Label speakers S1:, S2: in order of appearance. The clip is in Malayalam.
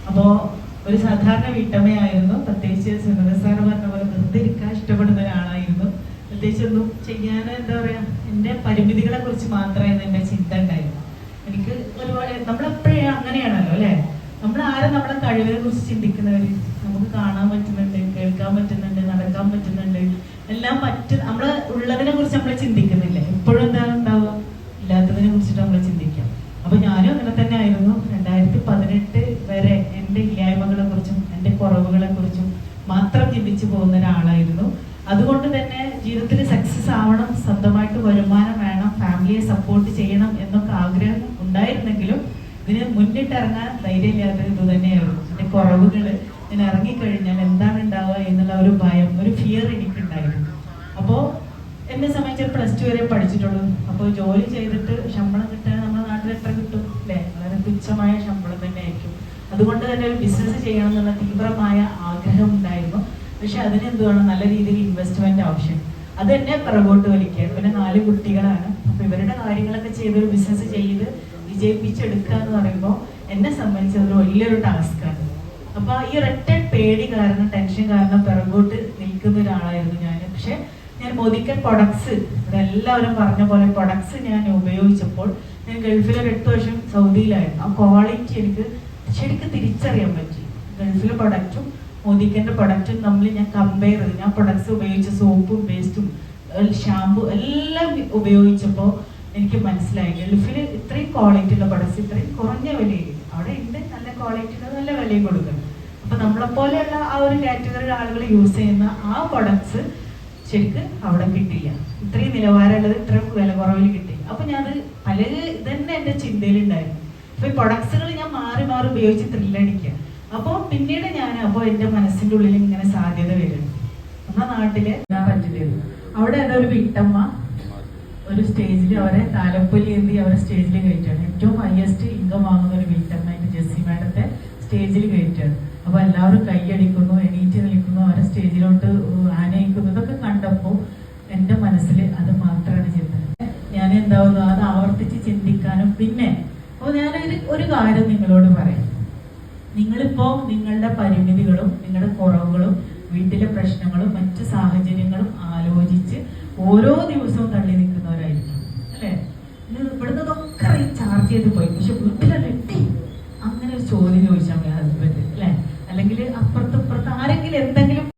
S1: അപ്പോൾ ഒരു സാധാരണ വീട്ടമ്മയായിരുന്നു. പ്രത്യേകിച്ച് സുനന്ദ സാറ് പറഞ്ഞ പോലെ വെറുതെ ഇരിക്കാൻ ഇഷ്ടപ്പെടുന്ന ഒരാളായിരുന്നു. പ്രത്യേകിച്ച് ഒന്നും ചെയ്യാൻ എന്താ പറയാ, എൻ്റെ പരിമിതികളെ കുറിച്ച് മാത്രമായിരുന്നു എൻ്റെ ചിന്ത ഉണ്ടായിരുന്നു. എനിക്ക് ഒരുപാട് നമ്മളെപ്പോഴും അങ്ങനെയാണല്ലോ അല്ലെ, നമ്മൾ ആരും നമ്മുടെ കഴിവിനെ കുറിച്ച് ചിന്തിക്കുന്നവര്. നമുക്ക് കാണാൻ പറ്റുന്നുണ്ട്, കേൾക്കാൻ പറ്റുന്നുണ്ട്, നടക്കാൻ പറ്റുന്നുണ്ട്, എല്ലാം നമ്മള് ഉള്ളതിനെ കുറിച്ച് നമ്മൾ ചിന്തിക്കുന്നില്ല. എപ്പോഴും എന്താണ് ഉണ്ടാവുക, ഇല്ലാത്തതിനെ കുറിച്ചിട്ട് നമ്മൾ ചിന്തിക്കാം. അപ്പൊ ഞാനും അങ്ങനെ തന്നെ ആയിരുന്നു. 2018 വരെ എൻ്റെ ഇല്ലായ്മകളെ കുറിച്ചും എൻ്റെ കുറവുകളെ കുറിച്ചും മാത്രം ചിന്തിച്ചു പോകുന്ന ഒരാളായിരുന്നു. അതുകൊണ്ട് തന്നെ ജീവിതത്തിൽ സക്സസ് ആവണം, സ്വന്തമായിട്ട് വരുമാനം വേണം, ഫാമിലിയെ സപ്പോർട്ട് ചെയ്യണം എന്നൊക്കെ ആഗ്രഹം ഉണ്ടായിരുന്നെങ്കിലും ഇതിന് മുന്നിട്ടിറങ്ങാൻ ധൈര്യമില്ലാത്ത ഇത് തന്നെയായിരുന്നു. എൻ്റെ കുറവുകൾ ഞാൻ ഇറങ്ങിക്കഴിഞ്ഞാൽ എന്താണ് ഉണ്ടാവുക എന്നുള്ള ഒരു ഭയം, ഒരു ഫിയർ എനിക്കുണ്ടായിരുന്നു. അപ്പോൾ എന്നെ സംബന്ധിച്ച് +2 വരെ പഠിച്ചിട്ടുള്ളൂ. അപ്പോൾ ജോലി ചെയ്തിട്ട് ശമ്പളം കിട്ടാൻ നമ്മുടെ നാട്ടിൽ എത്ര കിട്ടും അല്ലേ? വളരെ തുച്ഛമായ ശമ്പളം തന്നെ ആയിരിക്കും. അതുകൊണ്ട് തന്നെ ഒരു ബിസിനസ് ചെയ്യണം എന്നുള്ള തീവ്രമായ ആഗ്രഹം ഉണ്ടായിരുന്നു. പക്ഷെ അതിനെന്തുവാണ്, നല്ല രീതിയിൽ ഇൻവെസ്റ്റ്മെന്റ് ആവശ്യം. അത് എന്നെ പിറകോട്ട് വലിക്കുക. പിന്നെ 4 കുട്ടികളാണ്. അപ്പൊ ഇവരുടെ കാര്യങ്ങളൊക്കെ ചെയ്തൊരു ബിസിനസ് ചെയ്ത് വിജയിപ്പിച്ചെടുക്കുക എന്ന് പറയുമ്പോൾ എന്നെ സംബന്ധിച്ച് അതൊരു വലിയൊരു ടാസ്ക്കാണ്. അപ്പൊ ഈ ഒരൊറ്റ പേടി കാരണം, ടെൻഷൻ കാരണം പിറകോട്ട് നിൽക്കുന്ന ഒരാളായിരുന്നു ഞാൻ. പക്ഷെ ഞാൻ മോദിക്കൻ പ്രൊഡക്ട്സ്, എല്ലാവരും പറഞ്ഞ പോലെ പ്രൊഡക്ട്സ് ഞാൻ ഉപയോഗിച്ചപ്പോൾ, ഞാൻ ഗൾഫിൽ ഒരു 8 വർഷം സൗദിയിലായിരുന്നു. ആ ക്വാളിറ്റി എനിക്ക് ശരിക്കും തിരിച്ചറിയാൻ പറ്റി. ഗൾഫിലെ പ്രൊഡക്റ്റും മോദിക്കൻ്റെ പ്രൊഡക്റ്റും തമ്മിൽ ഞാൻ കമ്പയർ ചെയ്ത്, ഞാൻ പ്രൊഡക്ട്സ് ഉപയോഗിച്ച സോപ്പും പേസ്റ്റും ഷാമ്പു എല്ലാം ഉപയോഗിച്ചപ്പോൾ എനിക്ക് മനസ്സിലായി, ഗൾഫിൽ ഇത്രയും ക്വാളിറ്റി ഉള്ള പ്രൊഡക്ട്സ് ഇത്രയും കുറഞ്ഞ വിലയിൽ അവിടെ ഉണ്ട്. നല്ല ക്വാളിറ്റിയുടെ നല്ല വിലയും കൊടുക്കണം. അപ്പൊ നമ്മളെപ്പോലെയുള്ള ആ ഒരു കാറ്റഗറിയുടെ ആളുകൾ യൂസ് ചെയ്യുന്ന ആ പ്രൊഡക്ട്സ് ശരിക്കും അവിടെ കിട്ടില്ല. ഇത്രയും നിലവാരമുള്ളത് ഇത്രയും വില കുറവിൽ കിട്ടില്ല. അപ്പൊ ഞാനത് പല ഇതന്നെ എൻ്റെ ചിന്തയിലുണ്ടായിരുന്നു. അപ്പൊ ഈ പ്രൊഡക്ട്സുകൾ ഞാൻ മാറി മാറി ഉപയോഗിച്ച് ത്രില്ലടിക്കുക. അപ്പോൾ പിന്നീട് അപ്പോൾ എൻ്റെ മനസ്സിൻ്റെ ഉള്ളിൽ ഇങ്ങനെ സാധ്യത വരുന്നു. നമ്മുടെ നാട്ടില് പറ്റില്ലായിരുന്നു. അവിടെ ഒരു വീട്ടമ്മ ഒരു സ്റ്റേജിൽ അവരെ താലപ്പൊലി എന്തി അവരെ സ്റ്റേജിൽ കയറ്റുകയാണ്. ഏറ്റവും ഹയസ്റ്റ് ഇൻകം വാങ്ങുന്ന ഒരു വീട്ടമ്മ ജെസ്സി മാഡത്തെ സ്റ്റേജിൽ കയറ്റുകയാണ്. അപ്പൊ എല്ലാവരും കൈയടിക്കുന്നു, എണീറ്റ് നിൽക്കുന്നു, അവരെ സ്റ്റേജിലോട്ട് ആനയിക്കുന്നു. ഇതൊക്കെ കണ്ടപ്പോൾ എൻ്റെ മനസ്സിൽ അത് മാത്രമാണ് ചിന്ത. ഞാൻ എന്താവുന്നു അത് ആവർത്തിച്ച് ചിന്തിക്കാനും. പിന്നെ അപ്പോൾ ഞാനൊരു ഒരു കാര്യം നിങ്ങളോട് പറയാം. നിങ്ങളിപ്പോ നിങ്ങളുടെ പരിമിതികളും നിങ്ങളുടെ കുറവുകളും വീട്ടിലെ പ്രശ്നങ്ങളും മറ്റു സാഹചര്യങ്ങളും ആലോചിച്ച് ഓരോ ദിവസവും തള്ളി